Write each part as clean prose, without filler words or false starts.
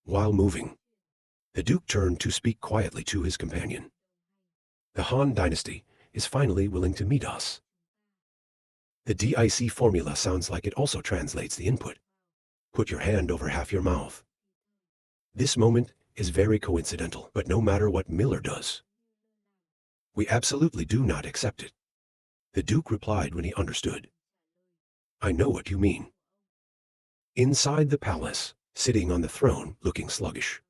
While moving, the Duke turned to speak quietly to his companion. The Han dynasty is finally willing to meet us. The DIC formula sounds like it also translates the input. Put your hand over half your mouth. This moment is very coincidental, but no matter what Miller does, we absolutely do not accept it. The Duke replied when he understood. I know what you mean. Inside the palace, sitting on the throne, looking sluggish.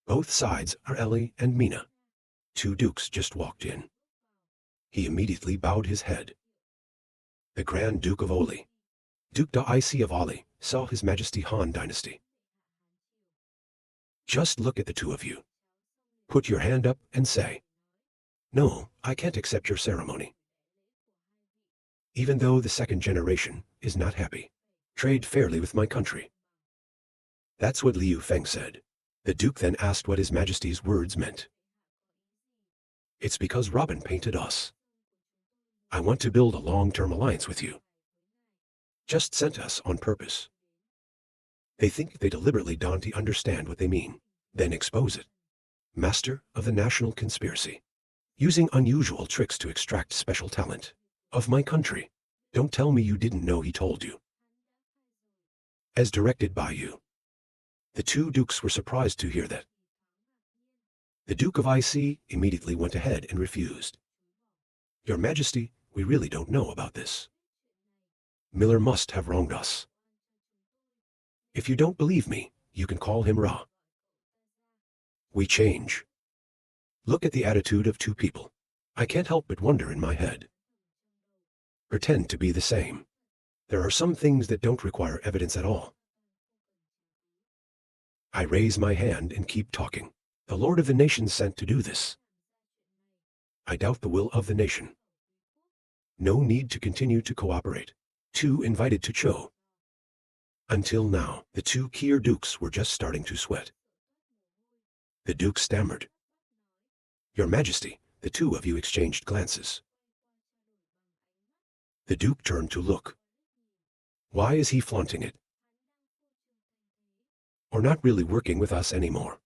Both sides are Ellie and Mina. Two dukes just walked in. He immediately bowed his head. The Grand Duke of Oli, Duke Daic of Oli, saw His Majesty Han Dynasty. Just look at the two of you. Put your hand up and say, no, I can't accept your ceremony. Even though the second generation is not happy, trade fairly with my country. That's what Liu Feng said. The Duke then asked what His Majesty's words meant. It's because Robin painted us. I want to build a long-term alliance with you. Just sent us on purpose. They think they deliberately don't understand what they mean, then expose it. Master of the national conspiracy. Using unusual tricks to extract special talent. Of my country. Don't tell me you didn't know he told you. As directed by you. The two dukes were surprised to hear that. The Duke of IC immediately went ahead and refused. Your Majesty, we really don't know about this. Miller must have wronged us. If you don't believe me, you can call him Ra. We change. Look at the attitude of two people. I can't help but wonder in my head. Pretend to be the same. There are some things that don't require evidence at all. I raise my hand and keep talking. The Lord of the Nation sent to do this. I doubt the will of the nation. No need to continue to cooperate. Two invited to Cho. Until now, the two Kier dukes were just starting to sweat. The Duke stammered. Your Majesty, the two of you exchanged glances. The Duke turned to look. Why is he flaunting it? Or not really working with us anymore?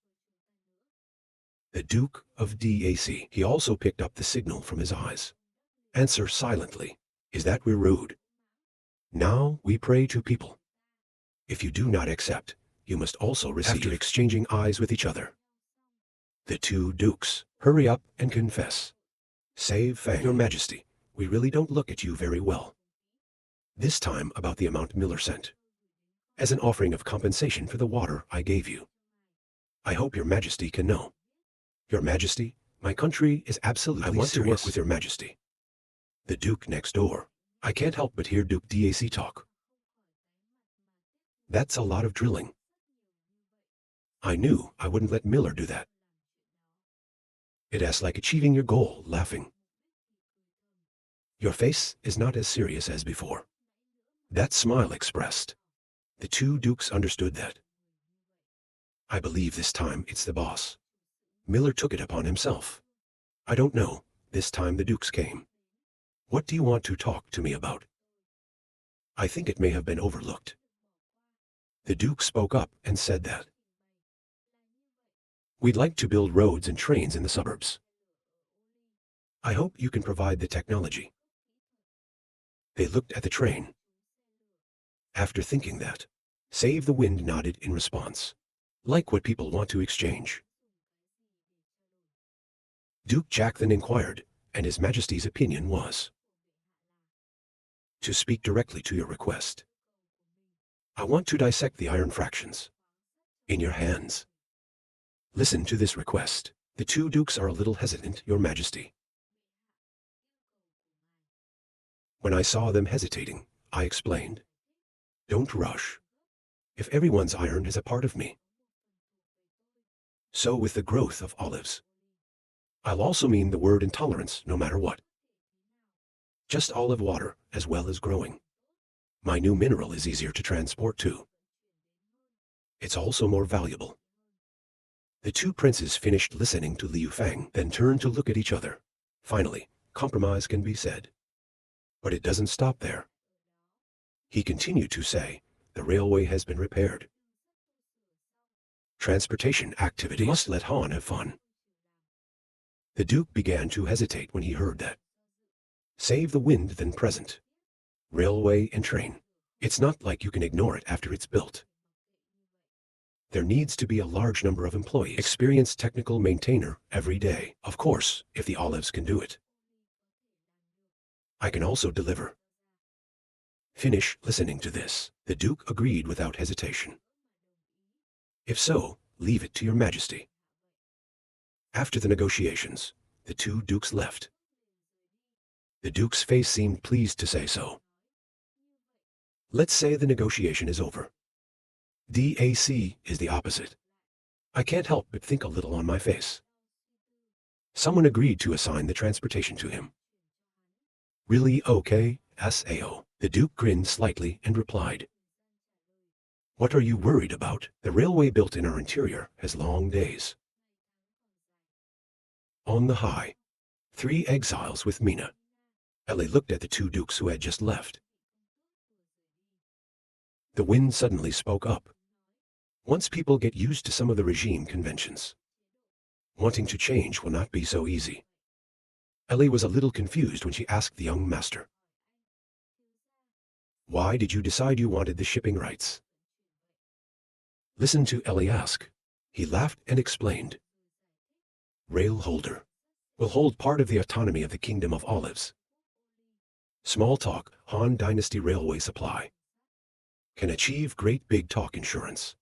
The Duke of DAC. He also picked up the signal from his eyes. Answer silently. Is that we're rude? Now we pray to people. If you do not accept, you must also receive. After exchanging eyes with each other. The two dukes, hurry up and confess. Save Fang. Your Majesty, we really don't look at you very well. This time about the amount Miller sent. As an offering of compensation for the water I gave you. I hope your Majesty can know. Your Majesty, my country is absolutely serious. I want to work with your Majesty. The Duke next door. I can't help but hear Duke DAC talk. That's a lot of drilling. I knew I wouldn't let Miller do that. It is like achieving your goal, laughing. Your face is not as serious as before. That smile expressed. The two dukes understood that. I believe this time it's the boss. Miller took it upon himself. I don't know, this time the dukes came. What do you want to talk to me about? I think it may have been overlooked. The Duke spoke up and said that. We'd like to build roads and trains in the suburbs. I hope you can provide the technology. They looked at the train. After thinking that, Save the Wind nodded in response. Like what people want to exchange. Duke Jack then inquired, and His Majesty's opinion was to speak directly to your request. I want to dissect the iron fractions in your hands. Listen to this request. The two dukes are a little hesitant, Your Majesty. When I saw them hesitating, I explained. Don't rush. If everyone's iron is a part of me. So with the growth of olives. I'll also mean the word intolerance no matter what. Just olive water as well as growing. My new mineral is easier to transport too. It's also more valuable. The two princes finished listening to Liu Fang, then turned to look at each other. Finally, compromise can be said. But it doesn't stop there. He continued to say, the railway has been repaired. Transportation activity. Must let Han have fun. The Duke began to hesitate when he heard that. Save the wind then present. Railway and train. It's not like you can ignore it after it's built. There needs to be a large number of employees, experienced technical maintainer every day, of course, if the Olives can do it. I can also deliver. Finish listening to this. The Duke agreed without hesitation. If so, leave it to your majesty. After the negotiations, the two dukes left. The Duke's face seemed pleased to say so. Let's say the negotiation is over. DAC is the opposite. I can't help but think a little on my face. Someone agreed to assign the transportation to him. Really okay, SAO. The Duke grinned slightly and replied. What are you worried about? The railway built in our interior has long days. On the high, 3 exiles with Mina. Ellie looked at the 2 dukes who had just left. The wind suddenly spoke up. Once people get used to some of the regime conventions, wanting to change will not be so easy. Ellie was a little confused when she asked the young master. Why did you decide you wanted the shipping rights? Listen to Ellie ask. He laughed and explained. Rail holder will hold part of the autonomy of the Kingdom of Olives. Small talk, Han Dynasty Railway Supply. Can achieve great big talk insurance.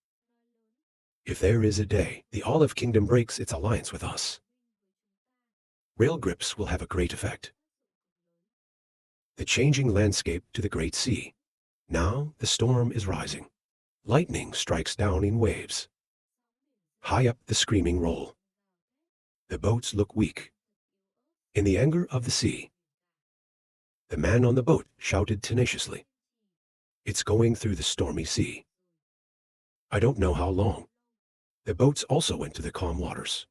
If there is a day the Olive Kingdom breaks its alliance with us, rail grips will have a great effect. The changing landscape to the Great Sea. Now the storm is rising. Lightning strikes down in waves. High up the screaming roll. The boats look weak. In the anger of the sea, the man on the boat shouted tenaciously. It's going through the stormy sea. I don't know how long. The boats also went to the calm waters.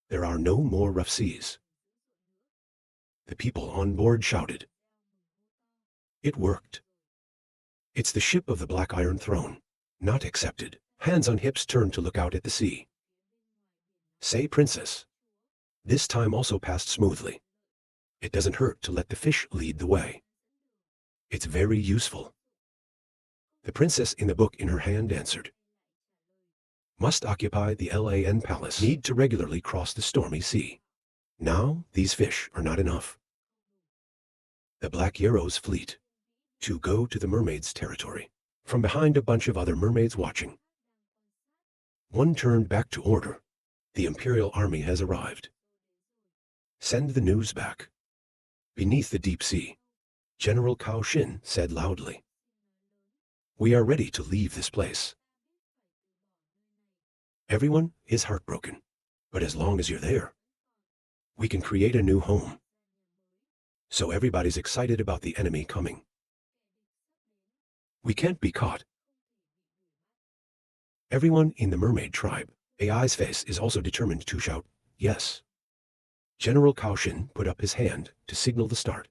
There are no more rough seas. The people on board shouted. It worked. It's the ship of the Black Iron Throne. Not accepted. Hands on hips turned to look out at the sea. Say, princess. This time also passed smoothly. It doesn't hurt to let the fish lead the way. It's very useful. The princess in the book in her hand answered. Must occupy the LAN palace. Need to regularly cross the stormy sea. Now these fish are not enough. The Black Yarrow's fleet. To go to the mermaids' territory. From behind a bunch of other mermaids watching. One turned back to order. The Imperial Army has arrived. Send the news back. Beneath the deep sea, General Cao Shin said loudly. We are ready to leave this place. Everyone is heartbroken, but as long as you're there, we can create a new home. So everybody's excited about the enemy coming. We can't be caught. Everyone in the mermaid tribe, AI's face is also determined to shout, yes. General Cao Shin put up his hand to signal the start.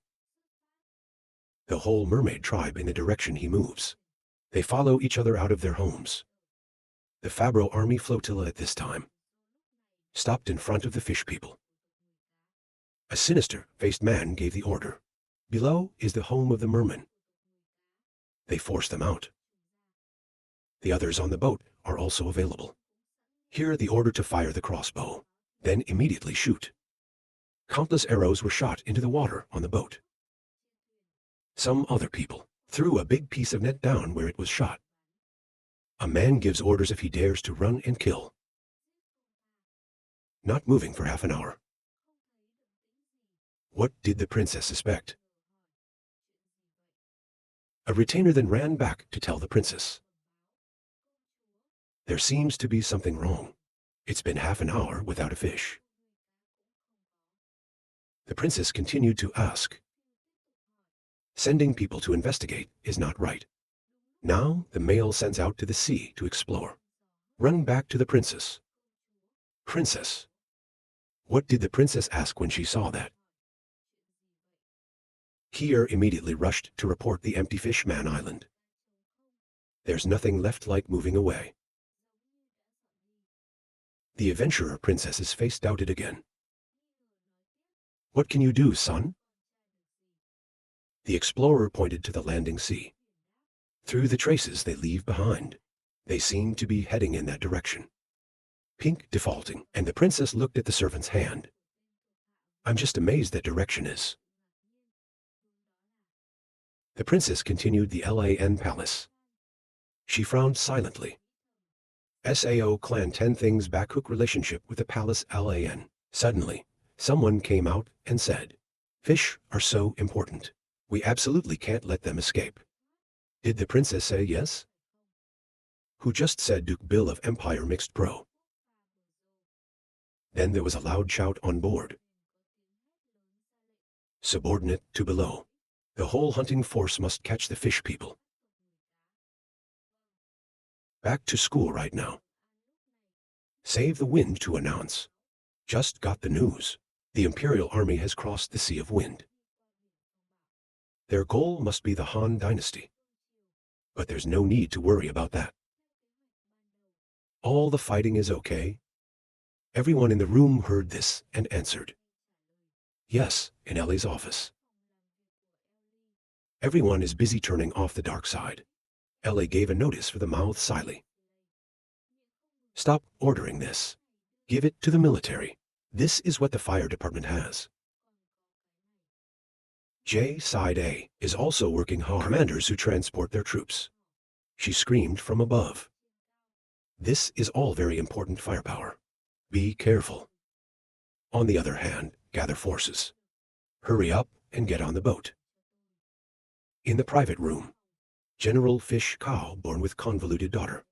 The whole mermaid tribe in the direction he moves. They follow each other out of their homes. The Fabro army flotilla at this time stopped in front of the fish people. A sinister-faced man gave the order. Below is the home of the mermen. They forced them out. The others on the boat are also available. Hear the order to fire the crossbow, then immediately shoot. Countless arrows were shot into the water on the boat. Some other people threw a big piece of net down where it was shot. A man gives orders if he dares to run and kill. Not moving for half an hour. What did the princess suspect? A retainer then ran back to tell the princess. There seems to be something wrong. It's been half an hour without a fish. The princess continued to ask. Sending people to investigate is not right. Now the male sends out to the sea to explore. Run back to the princess. Princess. What did the princess ask when she saw that? Kier immediately rushed to report the empty fish man island. There's nothing left like moving away. The adventurer princess's face doubted again. What can you do, son? The explorer pointed to the landing sea. Through the traces they leave behind, they seem to be heading in that direction. Pink defaulting, and the princess looked at the servant's hand. I'm just amazed that direction is. The princess continued the LAN palace. She frowned silently. SAO clan 10 things backhook relationship with the palace LAN. Suddenly, someone came out and said, fish are so important. We absolutely can't let them escape. Did the princess say yes? Who just said Duke Bill of Empire Mixed Pro? Then there was a loud shout on board. Subordinate to below. The whole hunting force must catch the fish people. Back to school right now. Save the wind to announce. Just got the news. The Imperial Army has crossed the Sea of Wind. Their goal must be the Han Dynasty. But there's no need to worry about that. All the fighting is okay. Everyone in the room heard this and answered. Yes, in Ellie's office. Everyone is busy turning off the dark side. Ellie gave a notice for the mouth silently. Stop ordering this. Give it to the military. This is what the fire department has. J Side A is also working hard. Commanders who transport their troops. She screamed from above. This is all very important firepower. Be careful. On the other hand, gather forces. Hurry up and get on the boat. In the private room, General Fish Cow, born with convoluted daughter,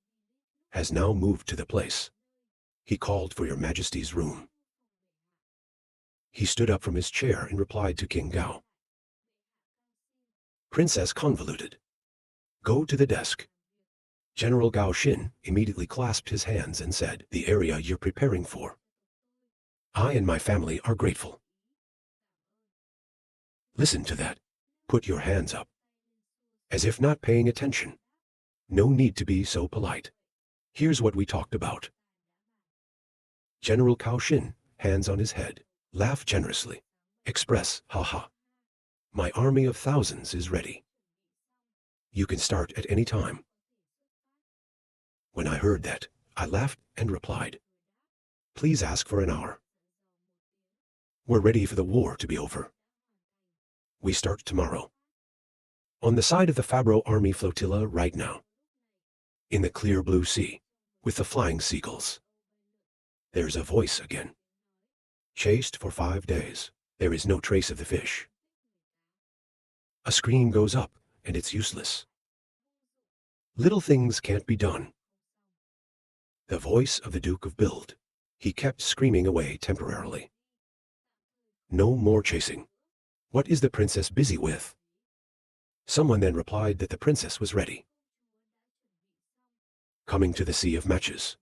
has now moved to the place. He called for your majesty's room. He stood up from his chair and replied to King Gao. Princess Convoluted. Go to the desk. General Gao Xin immediately clasped his hands and said, the area you're preparing for. I and my family are grateful. Listen to that. Put your hands up. As if not paying attention. No need to be so polite. Here's what we talked about. General Cao Xin, hands on his head, laughed generously. Express, haha. My army of thousands is ready. You can start at any time. When I heard that, I laughed and replied. Please ask for an hour. We're ready for the war to be over. We start tomorrow. On the side of the Fabro Army flotilla right now. In the clear blue sea, with the flying seagulls. There's a voice again. Chased for 5 days, there is no trace of the fish. A scream goes up, and it's useless. Little things can't be done. The voice of the Duke of Bild. He kept screaming away temporarily. No more chasing. What is the princess busy with? Someone then replied that the princess was ready. Coming to the Sea of Matches.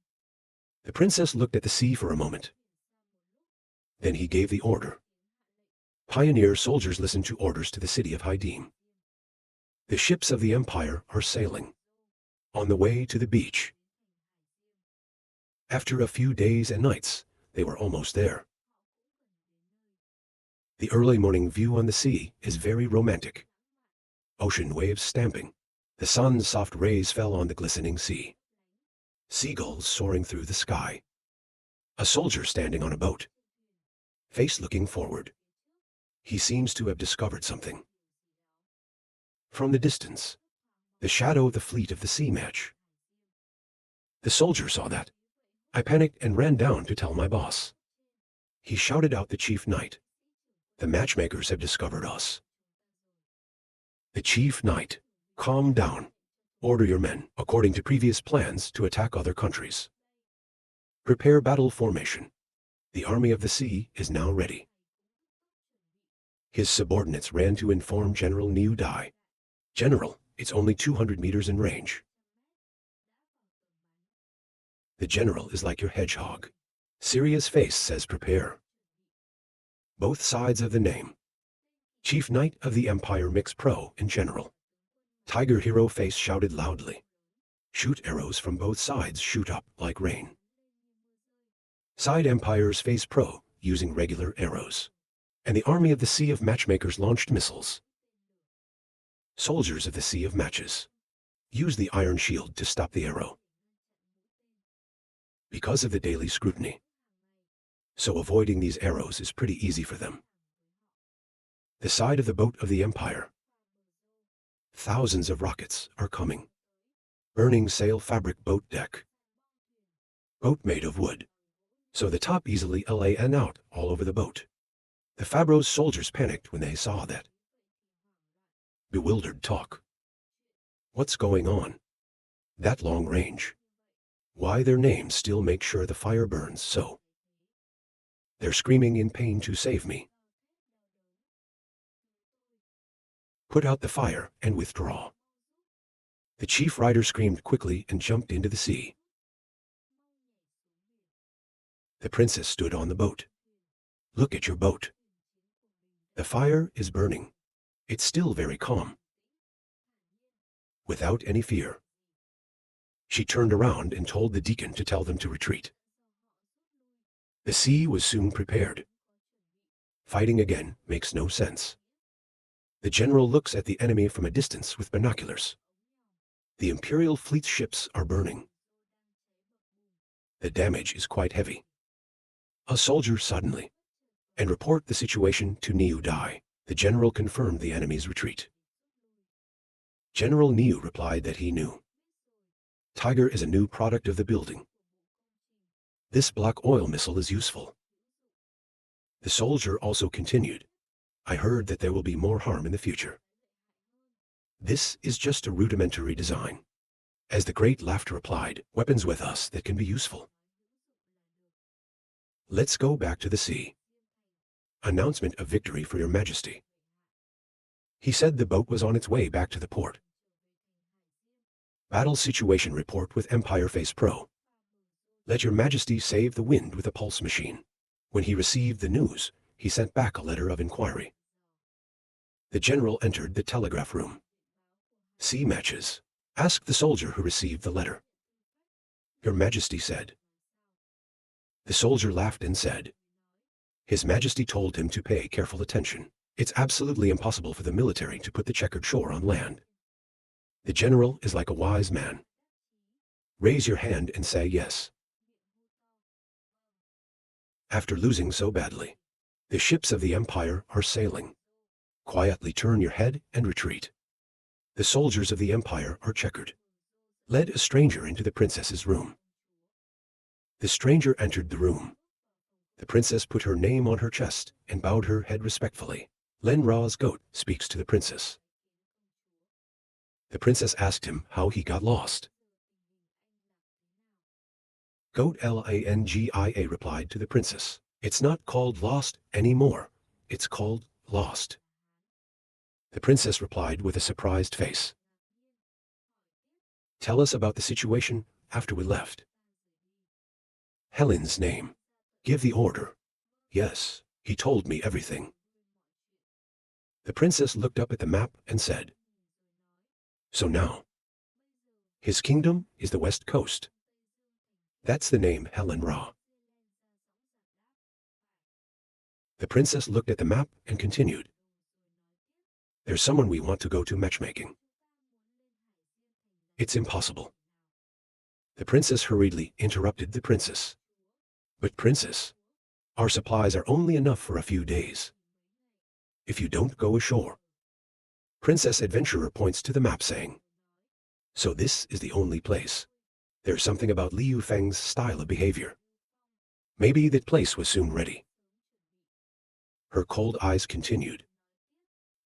The princess looked at the sea for a moment. Then he gave the order. Pioneer soldiers listened to orders to the city of Haidim. The ships of the Empire are sailing. On the way to the beach. After a few days and nights, they were almost there. The early morning view on the sea is very romantic. Ocean waves stamping. The sun's soft rays fell on the glistening sea. Seagulls soaring through the sky. A soldier standing on a boat. Face looking forward. He seems to have discovered something. From the distance, the shadow of the fleet of the sea match. The soldier saw that. I panicked and ran down to tell my boss. He shouted out the chief knight. The matchmakers have discovered us. The chief knight, calm down. Order your men, according to previous plans, to attack other countries. Prepare battle formation. The army of the sea is now ready. His subordinates ran to inform General Niu Dai. General, it's only 200 meters in range. The general is like your hedgehog. Serious face says prepare. Both sides of the name. Chief Knight of the Empire Mix Pro in general. Tiger Hero face shouted loudly. Shoot arrows from both sides shoot up like rain. Side empires face pro, using regular arrows. And the army of the Sea of Matchmakers launched missiles. Soldiers of the Sea of Matches use the iron shield to stop the arrow. Because of the daily scrutiny. So avoiding these arrows is pretty easy for them. The side of the boat of the Empire. Thousands of rockets are coming. Burning sail fabric boat deck. Boat made of wood. So the top easily LAN out all over the boat. The Fabro's soldiers panicked when they saw that. Bewildered talk. What's going on? That long range. Why their names still make sure the fire burns so. They're screaming in pain to save me. Put out the fire and withdraw. The chief rider screamed quickly and jumped into the sea. The princess stood on the boat. Look at your boat. The fire is burning. It's still very calm. Without any fear. She turned around and told the deacon to tell them to retreat. The sea was soon prepared. Fighting again makes no sense. The general looks at the enemy from a distance with binoculars. The Imperial fleet's ships are burning. The damage is quite heavy. A soldier suddenly. And report the situation to Niu Dai. The general confirmed the enemy's retreat. General Niu replied that he knew. Tiger is a new product of the building. This black oil missile is useful. The soldier also continued. I heard that there will be more harm in the future. This is just a rudimentary design. As the great laughter replied, weapons with us that can be useful. Let's go back to the sea. Announcement of victory for your majesty. He said the boat was on its way back to the port. Battle situation report with Empire Face Pro. Let your majesty save the wind with a pulse machine. When he received the news, he sent back a letter of inquiry. The general entered the telegraph room. Sea matches. Asked the soldier who received the letter. Your majesty said. The soldier laughed and said. His majesty told him to pay careful attention. It's absolutely impossible for the military to put the checkered shore on land. The general is like a wise man. Raise your hand and say yes. After losing so badly, the ships of the Empire are sailing. Quietly turn your head and retreat. The soldiers of the Empire are checkered. Led a stranger into the princess's room. The stranger entered the room. The princess put her name on her chest and bowed her head respectfully. Len Ra's goat speaks to the princess. The princess asked him how he got lost. Goat Langia replied to the princess. It's not called lost anymore. It's called lost. The princess replied with a surprised face. Tell us about the situation after we left. Helen's name. Give the order. Yes, he told me everything. The princess looked up at the map and said. So now. His kingdom is the West Coast. That's the name Helen Ra. The princess looked at the map and continued. There's someone we want to go to matchmaking. It's impossible. The princess hurriedly interrupted the princess. But princess, our supplies are only enough for a few days. If you don't go ashore. Princess Adventurer points to the map saying. So this is the only place. There's something about Liu Feng's style of behavior. Maybe that place was soon ready. Her cold eyes continued.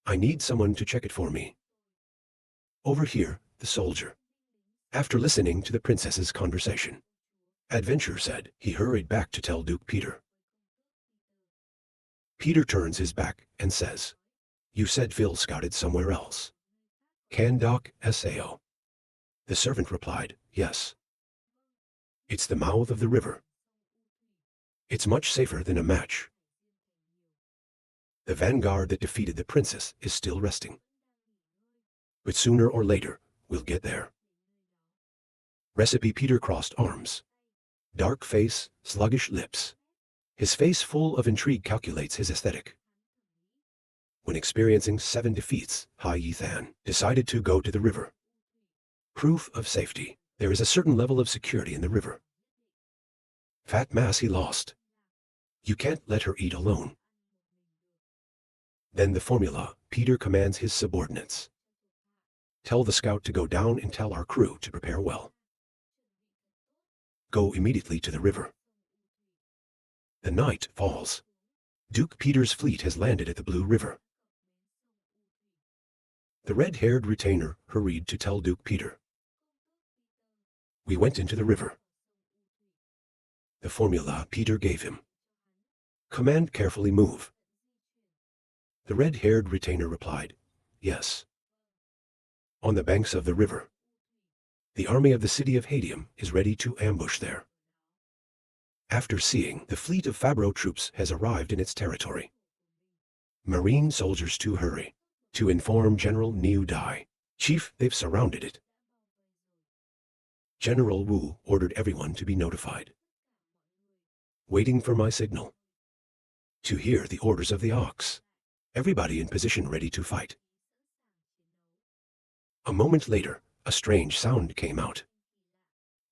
I need someone to check it for me. Over here, the soldier. After listening to the princess's conversation. Adventure said. He hurried back to tell Duke Peter. Peter turns his back and says. You said Phil scouted somewhere else. Can Doc Sao? The servant replied, yes. It's the mouth of the river. It's much safer than a match. The vanguard that defeated the princess is still resting. But sooner or later, we'll get there. Recipe Peter crossed arms. Dark face, sluggish lips. His face full of intrigue calculates his aesthetic. When experiencing 7 defeats, Hai Yithan decided to go to the river. Proof of safety. There is a certain level of security in the river. Fat mass he lost. You can't let her eat alone. Then the formula, Peter commands his subordinates. Tell the scout to go down and tell our crew to prepare well. Go immediately to the river. The night falls. Duke Peter's fleet has landed at the Blue River. The red-haired retainer hurried to tell Duke Peter. We went into the river. The formula Peter gave him. Command carefully move. The red-haired retainer replied, yes. On the banks of the river. The army of the city of Hadium is ready to ambush there. After seeing the fleet of Fabro troops has arrived in its territory. Marine soldiers to hurry. To inform General Niu Dai. Chief, they've surrounded it. General Wu ordered everyone to be notified. Waiting for my signal. To hear the orders of the ox. Everybody in position ready to fight. A moment later, a strange sound came out.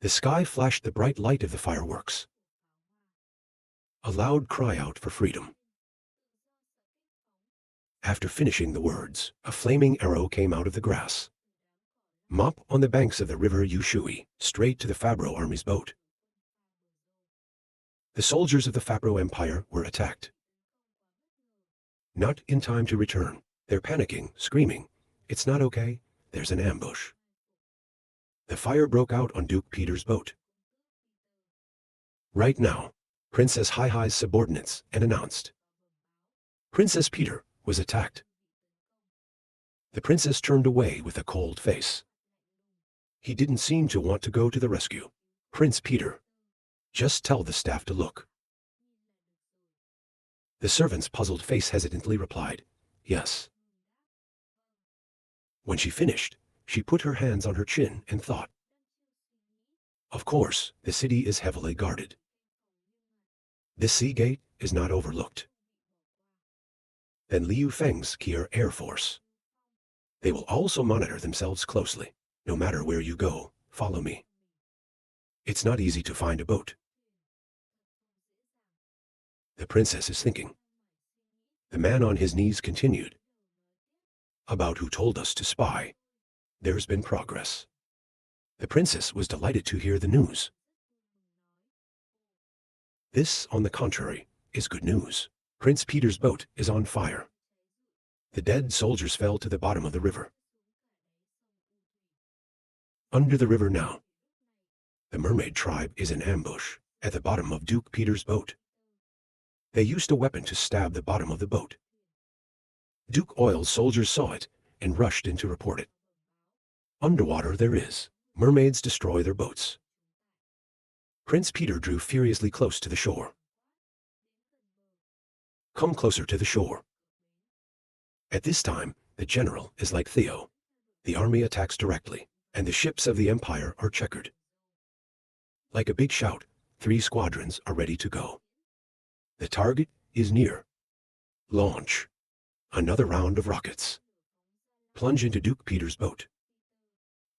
The sky flashed the bright light of the fireworks. A loud cry out for freedom. After finishing the words, a flaming arrow came out of the grass. Mop on the banks of the river Yushui, straight to the Fabro army's boat. The soldiers of the Fabro Empire were attacked. Not in time to return. They're panicking, screaming. It's not okay. There's an ambush. The fire broke out on Duke Peter's boat. Right now, Princess Hai Hai's subordinates and announced. Princess Peter was attacked. The princess turned away with a cold face. He didn't seem to want to go to the rescue. Prince Peter. Just tell the staff to look. The servant's puzzled face hesitantly replied, yes. When she finished, she put her hands on her chin and thought. Of course, the city is heavily guarded. This sea gate is not overlooked. Then Liu Feng's Kier Air Force. They will also monitor themselves closely. No matter where you go, follow me. It's not easy to find a boat. The princess is thinking. The man on his knees continued. About who told us to spy. There's been progress. The princess was delighted to hear the news. This, on the contrary, is good news. Prince Peter's boat is on fire. The dead soldiers fell to the bottom of the river. Under the river now. The mermaid tribe is in ambush at the bottom of Duke Peter's boat. They used a weapon to stab the bottom of the boat. Duke Oil's soldiers saw it and rushed in to report it. Underwater there is. Mermaids destroy their boats. Prince Peter drew furiously close to the shore. Come closer to the shore. At this time, the general is like Theo. The army attacks directly, and the ships of the Empire are checkered. Like a big shout, 3 squadrons are ready to go. The target is near. Launch. Another round of rockets. Plunge into Duke Peter's boat.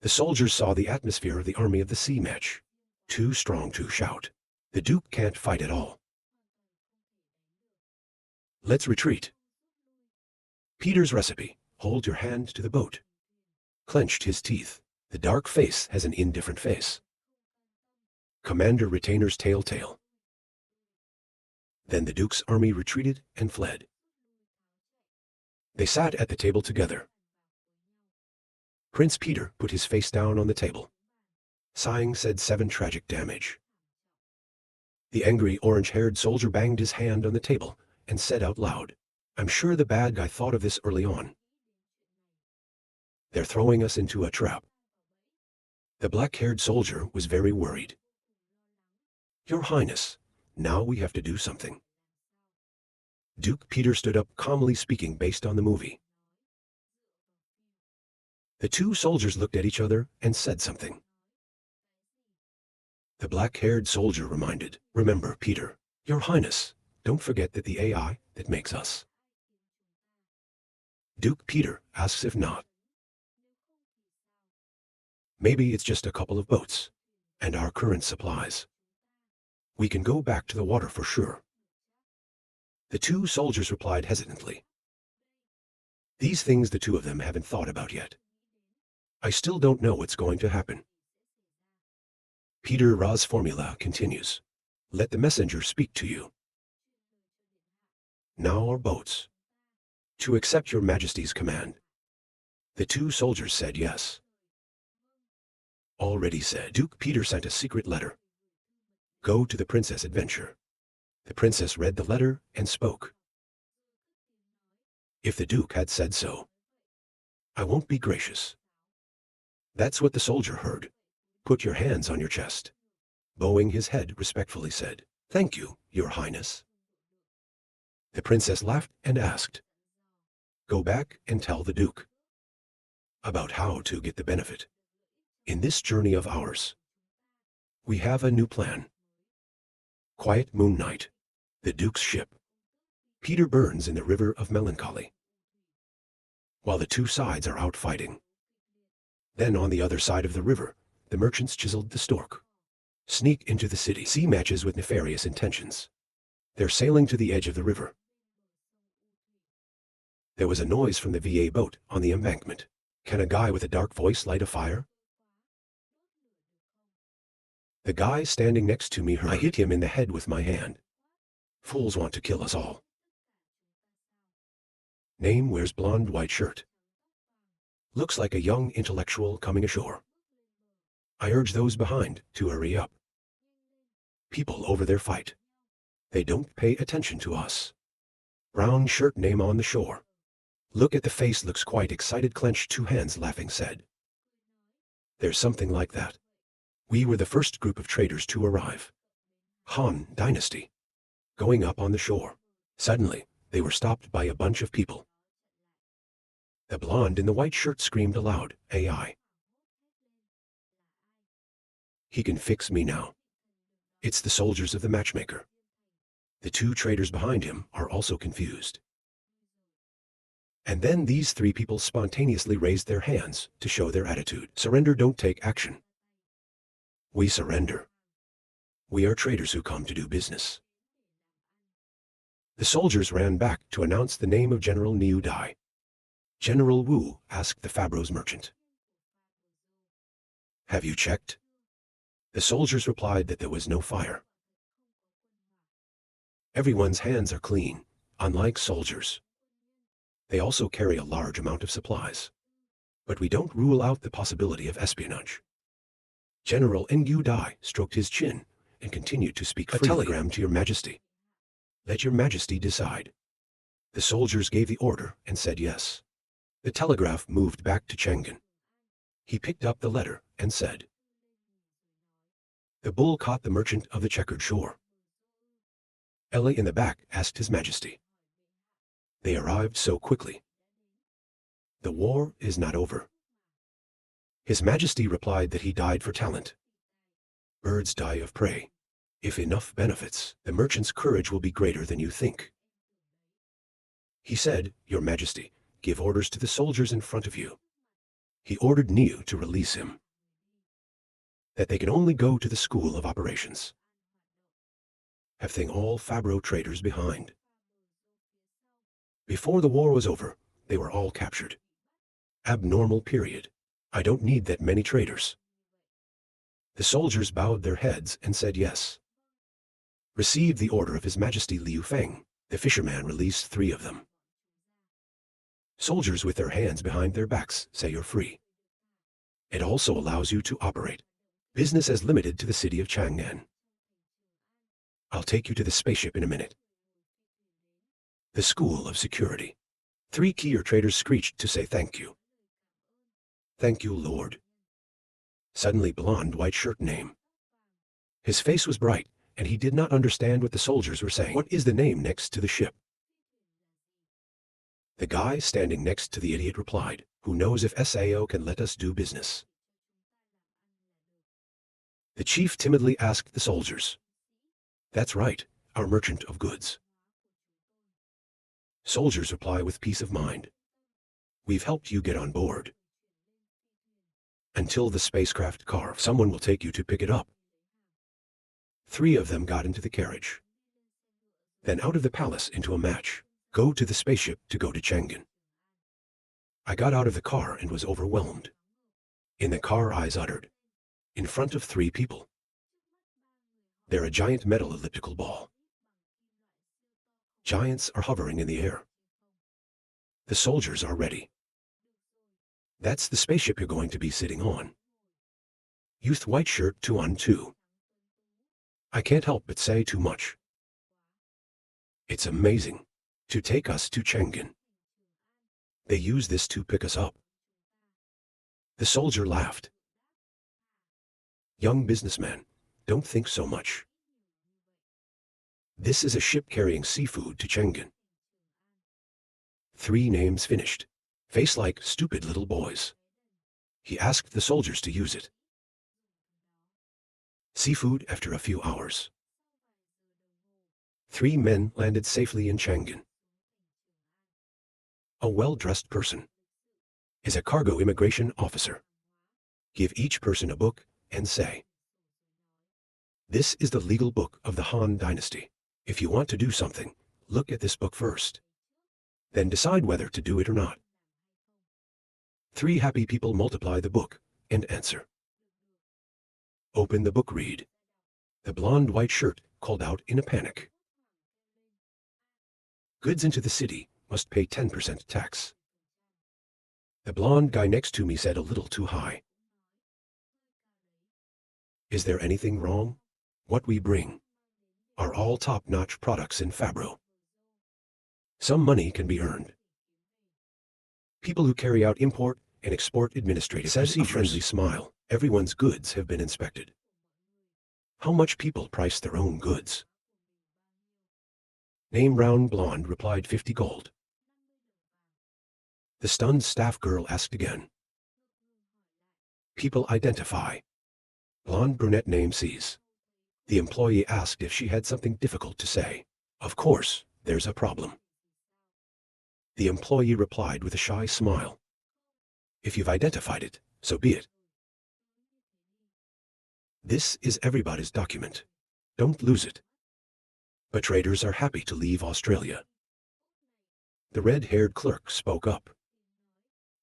The soldiers saw the atmosphere of the army of the sea match. Too strong to shout. The Duke can't fight at all. Let's retreat. Peter's recipe. Hold your hand to the boat. Clenched his teeth. The dark face has an indifferent face. Commander Retainer's telltale. Then the Duke's army retreated and fled. They sat at the table together. Prince Peter put his face down on the table. Sighing said 7 tragic damage. The angry orange-haired soldier banged his hand on the table and said out loud, I'm sure the bad guy thought of this early on. They're throwing us into a trap. The black-haired soldier was very worried. Your Highness, now we have to do something. Duke Peter stood up calmly speaking based on the movie. The 2 soldiers looked at each other and said something. The black-haired soldier reminded, "Remember, Peter, Your Highness, don't forget that the AI that makes us." Duke Peter asks if not. Maybe it's just a couple of boats, and our current supplies. We can go back to the water for sure. The two soldiers replied hesitantly. These things the two of them haven't thought about yet. I still don't know what's going to happen. Peter Ra's formula continues. Let the messenger speak to you. Now our boats. To accept your majesty's command. The two soldiers said yes. Already said. Duke Peter sent a secret letter. Go to the princess adventure. The princess read the letter and spoke. If the duke had said so, I won't be gracious. That's what the soldier heard. Put your hands on your chest. Bowing his head respectfully said, Thank you, your highness. The princess laughed and asked, Go back and tell the duke about how to get the benefit. In this journey of ours, we have a new plan. Quiet moon night, the duke's ship. Peter burns in the river of melancholy, while the two sides are out fighting. Then on the other side of the river, the merchants chiseled the stork. Sneak into the city. Sea matches with nefarious intentions. They're sailing to the edge of the river. There was a noise from the VA boat on the embankment. Can a guy with a dark voice light a fire? The guy standing next to me heard. I hit him in the head with my hand. Fools want to kill us all. Name wears blonde white shirt. Looks like a young intellectual coming ashore. I urge those behind to hurry up. People over there fight. They don't pay attention to us. Brown shirt name on the shore. Look at the face, looks quite excited, clenched two hands laughing said. There's something like that. We were the first group of traders to arrive. Han Dynasty. Going up on the shore. Suddenly, they were stopped by a bunch of people. The blonde in the white shirt screamed aloud, AI. He can fix me now. It's the soldiers of the matchmaker. The two traders behind him are also confused. And then these three people spontaneously raised their hands to show their attitude. Surrender, don't take action. We surrender. We are traders who come to do business. The soldiers ran back to announce the name of General Niu Dai. General Wu asked the Fabro's merchant. Have you checked? The soldiers replied that there was no fire. Everyone's hands are clean, unlike soldiers. They also carry a large amount of supplies. But we don't rule out the possibility of espionage. General Niu Dai stroked his chin and continued to speak freely. A telegram to your majesty. Let your majesty decide. The soldiers gave the order and said yes. The telegraph moved back to Chang'an. He picked up the letter and said. The bull caught the merchant of the checkered shore. Ellie in the back asked his majesty. They arrived so quickly. The war is not over. His majesty replied that he died for talent. Birds die of prey. If enough benefits, the merchant's courage will be greater than you think. He said, Your Majesty, give orders to the soldiers in front of you. He ordered Niu to release him. That they can only go to the school of operations. Having all Fabro traders behind. Before the war was over, they were all captured. Abnormal period. I don't need that many traders. The soldiers bowed their heads and said yes. Received the order of His Majesty Liu Feng. The fisherman released 3 of them. Soldiers with their hands behind their backs say you're free. It also allows you to operate. Business as limited to the city of Chang'an. I'll take you to the spaceship in a minute. The School of Security. 3 Kier traders screeched to say thank you. Thank you, Lord. Suddenly blonde white shirt name. His face was bright, and he did not understand what the soldiers were saying. What is the name next to the ship? The guy standing next to the idiot replied, Who knows if SAO can let us do business? The chief timidly asked the soldiers. That's right, our merchant of goods. Soldiers reply with peace of mind. We've helped you get on board. Until the spacecraft car, someone will take you to pick it up. 3 of them got into the carriage. Then out of the palace into a match. Go to the spaceship to go to Chang'an. I got out of the car and was overwhelmed. In the car, eyes uttered. In front of 3 people. They're a giant metal elliptical ball. Giants are hovering in the air. The soldiers are ready. That's the spaceship you're going to be sitting on. Youth white shirt 2 on 2. I can't help but say too much. It's amazing. To take us to Chang'an. They use this to pick us up. The soldier laughed. Young businessman, don't think so much. This is a ship carrying seafood to Chang'an. 3 names finished. Face like stupid little boys. He asked the soldiers to use it. Seafood after a few hours. 3 men landed safely in Chang'an. A well-dressed person is a cargo immigration officer. Give each person a book and say, this is the legal book of the Han Dynasty. If you want to do something, look at this book first. Then decide whether to do it or not. 3 happy people multiply the book and answer. Open the book, read. The blonde white shirt called out in a panic. Goods into the city must pay 10% tax. The blonde guy next to me said a little too high. Is there anything wrong? What we bring are all top-notch products in Fabro. Some money can be earned. People who carry out import and export administrative procedures. A friendly smile. Everyone's goods have been inspected. How much people price their own goods? Name round blonde replied 50 gold. The stunned staff girl asked again. People identify. Blonde brunette name sees. The employee asked if she had something difficult to say. Of course, there's a problem. The employee replied with a shy smile. If you've identified it, so be it. This is everybody's document. Don't lose it. But traders are happy to leave Australia. The red-haired clerk spoke up.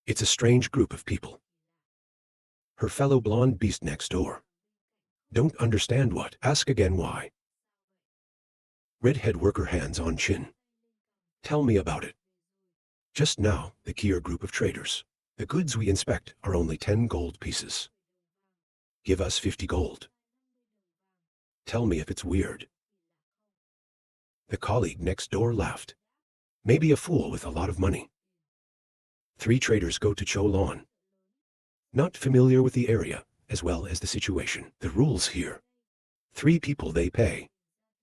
It's a strange group of people. Her fellow blonde beast next door. Don't understand what? Ask again why. Redhead worker hands on chin. Tell me about it. Just now, the Kier group of traders. The goods we inspect are only 10 gold pieces. Give us 50 gold. Tell me if it's weird. The colleague next door laughed. Maybe a fool with a lot of money. 3 traders go to Cholon. Not familiar with the area, as well as the situation. The rules here. 3 people they pay.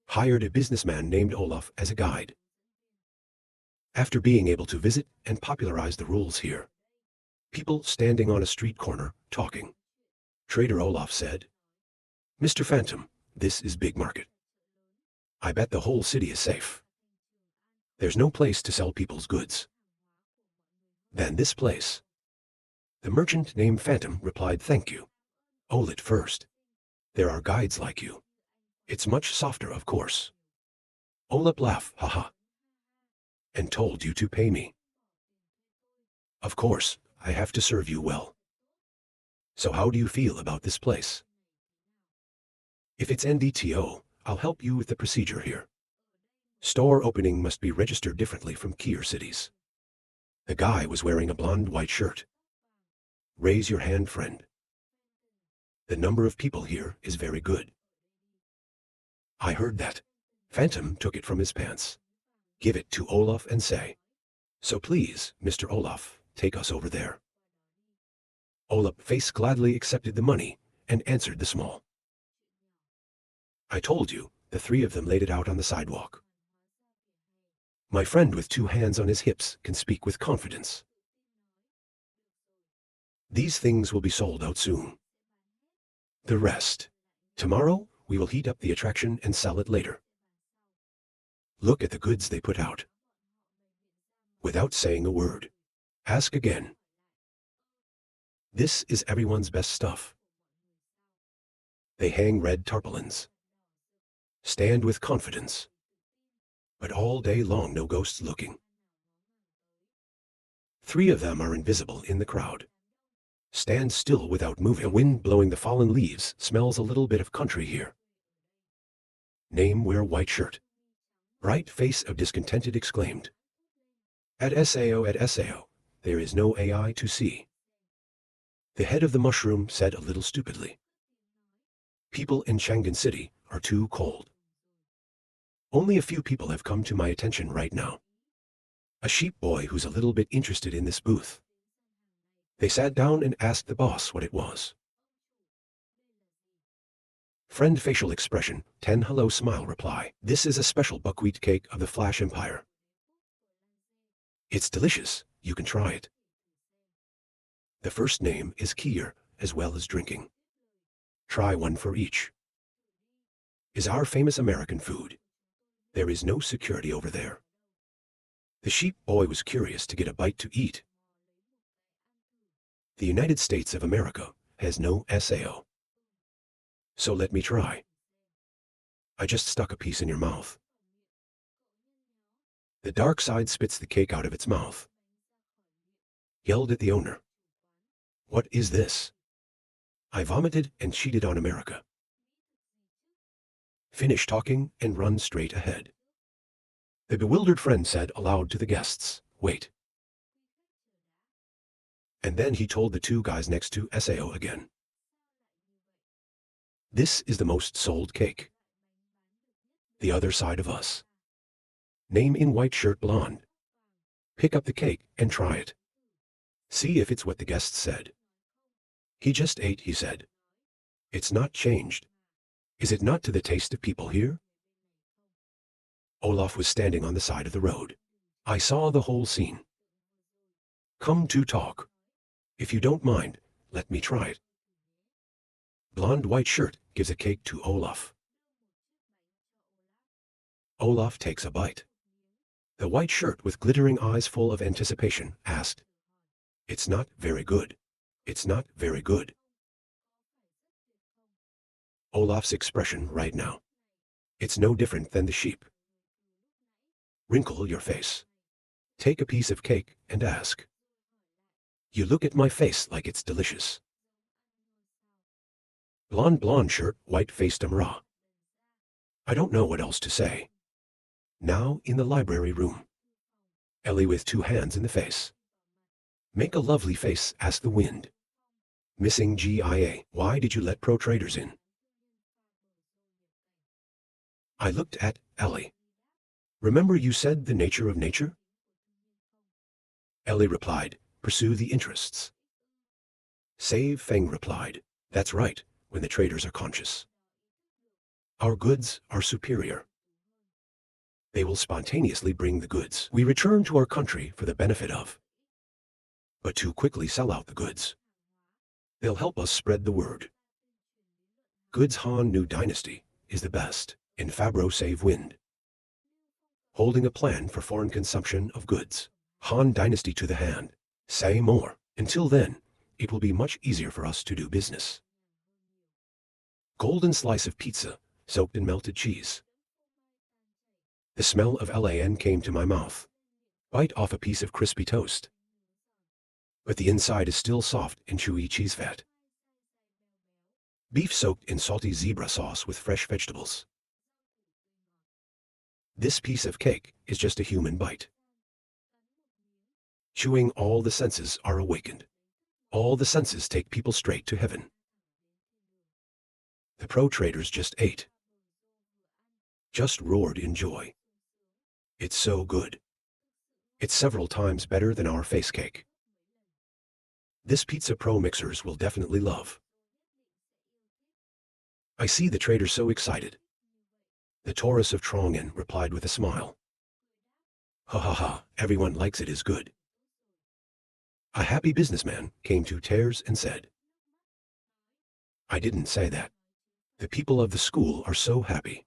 Hired a businessman named Olaf as a guide. After being able to visit and popularize the rules here. People standing on a street corner, talking. Trader Olaf said, Mr. Phantom, this is big market. I bet the whole city is safe. There's no place to sell people's goods than this place. The merchant named Phantom replied, thank you. Olet first. There are guides like you. It's much softer, of course. Olaf laughed, haha. And told you to pay me. Of course, I have to serve you well. So how do you feel about this place? If it's NDTO, I'll help you with the procedure here. Store opening must be registered differently from Kier cities. The guy was wearing a blonde white shirt. Raise your hand, friend. The number of people here is very good. I heard that. Phantom took it from his pants. Give it to Olaf and say, so please, Mr. Olaf, take us over there. Olaf face gladly accepted the money and answered the small. I told you, the 3 of them laid it out on the sidewalk. My friend with 2 hands on his hips can speak with confidence. These things will be sold out soon. The rest Tomorrow, we will heat up the attraction and sell it later. Look at the goods they put out. Without saying a word. Ask again. This is everyone's best stuff. They hang red tarpaulins. Stand with confidence. But all day long no ghosts looking. 3 of them are invisible in the crowd. Stand still without moving. The wind blowing the fallen leaves smells a little bit of country here. Name wear white shirt. Bright face of discontented exclaimed. At Sao, there is no AI to see. The head of the mushroom said a little stupidly. People in Chang'an City are too cold. Only a few people have come to my attention right now. A sheep boy who's a little bit interested in this booth. They sat down and asked the boss what it was. Friend facial expression, 10 hello smile reply. This is a special buckwheat cake of the Flash Empire. It's delicious, you can try it. The first name is Kier, as well as drinking. Try one for each. Is our famous American food. There is no security over there. The sheep boy was curious to get a bite to eat. The United States of America has no SAO. So let me try. I just stuck a piece in your mouth. The dark side spits the cake out of its mouth. Yelled at the owner. What is this? I vomited and cheated on America. Finish talking and run straight ahead. The bewildered friend said aloud to the guests, wait. And then he told the 2 guys next to Sao again. This is the most sold cake. The other side of us. Name in white shirt blonde. Pick up the cake and try it. See if it's what the guests said. He just ate, he said. It's not changed. Is it not to the taste of people here? Olaf was standing on the side of the road. I saw the whole scene. Come to talk. If you don't mind, let me try it. Blonde white shirt gives a cake to Olaf. Olaf takes a bite. The white shirt with glittering eyes full of anticipation asked, It's not very good. It's not very good. Olaf's expression right now. It's no different than the sheep. Wrinkle your face. Take a piece of cake and ask. You look at my face like it's delicious. Blonde shirt, white-faced Amra. I don't know what else to say. Now in the library room. Ellie with 2 hands in the face. Make a lovely face, asked the wind. Missing GIA, why did you let pro traders in? I looked at Ellie. Remember you said the nature of nature? Ellie replied, pursue the interests. Save Feng replied, that's right, when the traders are conscious. Our goods are superior. They will spontaneously bring the goods we return to our country for the benefit of. But too quickly sell out the goods. They'll help us spread the word. Goods Han New Dynasty is the best in Fabro Save Wind. Holding a plan for foreign consumption of goods. Han Dynasty to the hand. Say more. Until then, it will be much easier for us to do business. Golden slice of pizza, soaked in melted cheese. The smell of LAN came to my mouth. Bite off a piece of crispy toast. But the inside is still soft and chewy cheese fat. Beef soaked in salty zebra sauce with fresh vegetables. This piece of cake is just a human bite. Chewing, all the senses are awakened. All the senses take people straight to heaven. The pro traders just ate. Just roared in joy. It's so good. It's several times better than our face cake. This pizza pro mixers will definitely love. I see the traders so excited. The Taurus of Trongen replied with a smile. Ha ha ha, everyone likes it is good. A happy businessman came to Tears and said, I didn't say that. The people of the school are so happy.